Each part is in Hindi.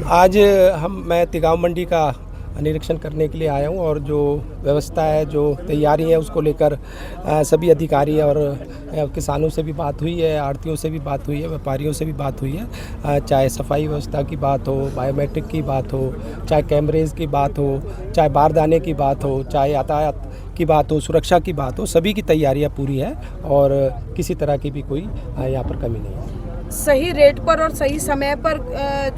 आज मैं तिगाँव मंडी का निरीक्षण करने के लिए आया हूँ और जो व्यवस्था है, जो तैयारी है, उसको लेकर सभी अधिकारी और किसानों से भी बात हुई है, आढ़तियों से भी बात हुई है, व्यापारियों से भी बात हुई है। चाहे सफाई व्यवस्था की बात हो, बायोमेट्रिक की बात हो, चाहे कैमरेज की बात हो, चाहे बारदाने की बात हो, चाहे यातायात की बात हो, सुरक्षा की बात हो, सभी की तैयारियाँ पूरी है और किसी तरह की भी कोई यहाँ पर कमी नहीं है। सही रेट पर और सही समय पर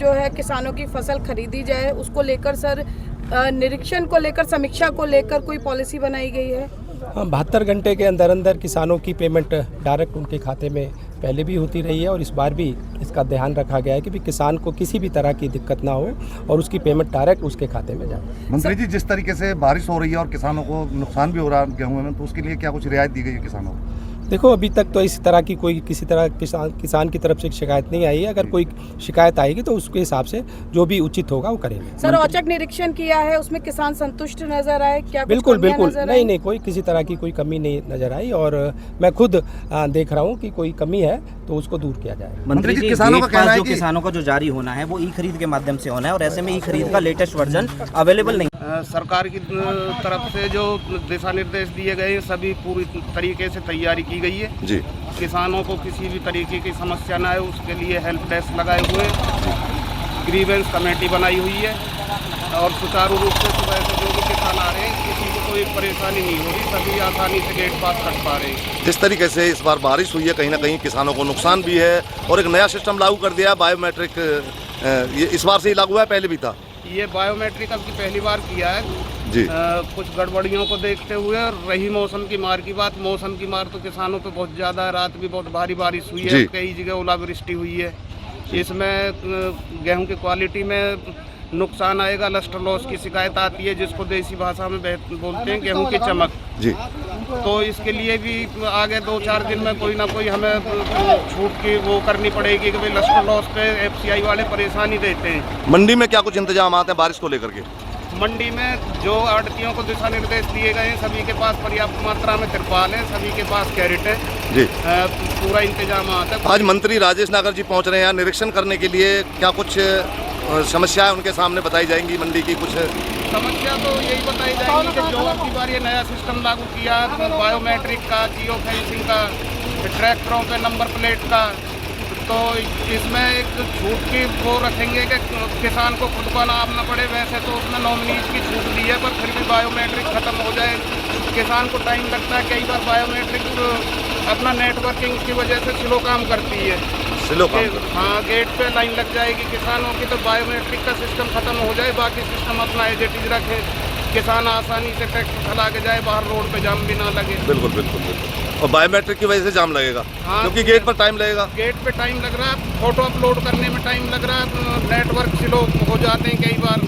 जो है किसानों की फसल खरीदी जाए, उसको लेकर सर निरीक्षण को लेकर, समीक्षा को लेकर कोई पॉलिसी बनाई गई है? 72 घंटे के अंदर अंदर किसानों की पेमेंट डायरेक्ट उनके खाते में पहले भी होती रही है और इस बार भी इसका ध्यान रखा गया है कि भी किसान को किसी भी तरह की दिक्कत ना हो और उसकी पेमेंट डायरेक्ट उसके खाते में जाए। मंत्री जी, जिस तरीके से बारिश हो रही है और किसानों को नुकसान भी हो रहा है गेहूं में, तो उसके लिए क्या कुछ रियायत दी गई है किसानों को? देखो, अभी तक तो इस तरह की कोई किसी तरह किसान की तरफ से शिकायत नहीं आई है। अगर कोई शिकायत आएगी तो उसके हिसाब से जो भी उचित होगा वो करेंगे। सर, औचक निरीक्षण किया है, उसमें किसान संतुष्ट नजर आए क्या? बिल्कुल बिल्कुल, नहीं, कोई किसी तरह की कोई कमी नहीं नजर आई और मैं खुद देख रहा हूँ कि कोई कमी है तो उसको दूर किया जाए। मंत्री जी, किसानों का कहना है कि किसानों का जो जारी होना है वो ई खरीद के माध्यम से होना है और ऐसे में ई खरीद का लेटेस्ट वर्जन अवेलेबल नहीं। सरकार की तरफ से जो दिशा निर्देश दिए गए हैं, सभी पूरी तरीके से तैयारी की गई है जी। किसानों को किसी भी तरीके की समस्या ना आए उसके लिए हेल्प डेस्क लगाए हुए हैं, ग्रीवेंस कमेटी बनाई हुई है और सुचारू रूप से सुबह से जो भी किसान आ रहे हैं किसी को कोई परेशानी नहीं हो रही, सभी आसानी से गेट पास कर पा रहे हैं। जिस तरीके से इस बार बारिश हुई है, कहीं ना कहीं किसानों को नुकसान भी है और एक नया सिस्टम लागू कर दिया बायोमेट्रिक, ये इस बार से ही लागू है, पहले भी था? ये बायोमेट्रिक अब की पहली बार किया है जी। कुछ गड़बड़ियों को देखते हुए। और रही मौसम की मार की बात, मौसम की मार तो किसानों पे बहुत ज़्यादा है, रात भी बहुत भारी बारिश हुई है, कई जगह ओलावृष्टि हुई है। इसमें गेहूं की क्वालिटी में नुकसान आएगा, लस्टर लॉस की शिकायत आती है जिसको देसी भाषा में बोलते हैं गेहूं की चमक जी। तो इसके लिए भी आगे 2-4 दिन में कोई ना कोई हमें छूट की वो करनी पड़ेगी कि भाई लस्टर लॉस पे FCI वाले परेशानी देते हैं। मंडी में क्या कुछ इंतजाम आते हैं बारिश को लेकर के? मंडी में जो आढ़तियों को दिशा निर्देश दिए गए हैं, सभी के पास पर्याप्त मात्रा में तिरपाल है, सभी के पास कैरेट है जी। पूरा इंतजाम आता है। आज मंत्री राजेश नागर जी पहुंच रहे हैं यहाँ निरीक्षण करने के लिए, क्या कुछ समस्याएं उनके सामने बताई जाएंगी? मंडी की कुछ समस्या तो यही बताई जाएगी कि जो अब की बार ये नया सिस्टम लागू किया बायोमेट्रिक का, जियो फेंसिंग का, ट्रैक्टरों पे नंबर प्लेट का, तो इसमें एक छूट की वो रखेंगे कि किसान को खुद को नापना पड़े। वैसे तो उसमें नॉमिनीज की छूट दी है, पर फिर भी बायोमेट्रिक ख़त्म हो जाए, किसान को टाइम लगता है। कई बार बायोमेट्रिक अपना नेटवर्किंग की वजह से स्लो काम करती है, हाँ, गेट पे लाइन लग जाएगी किसानों की, तो बायोमेट्रिक का सिस्टम ख़त्म हो जाए, बाकी सिस्टम अपना एज इट इज रखे, किसान आसानी से ट्रैक्टर चला के जाए, बाहर रोड पे जाम भी ना लगे। बिल्कुल बिल्कुल बिल्कुल। और बायोमेट्रिक की वजह से जाम लगेगा, हाँ, क्योंकि गेट पर टाइम लगेगा। गेट पे टाइम लग रहा है, फोटो अपलोड करने में टाइम लग रहा है, नेटवर्क स्लो हो जाते हैं कई बार।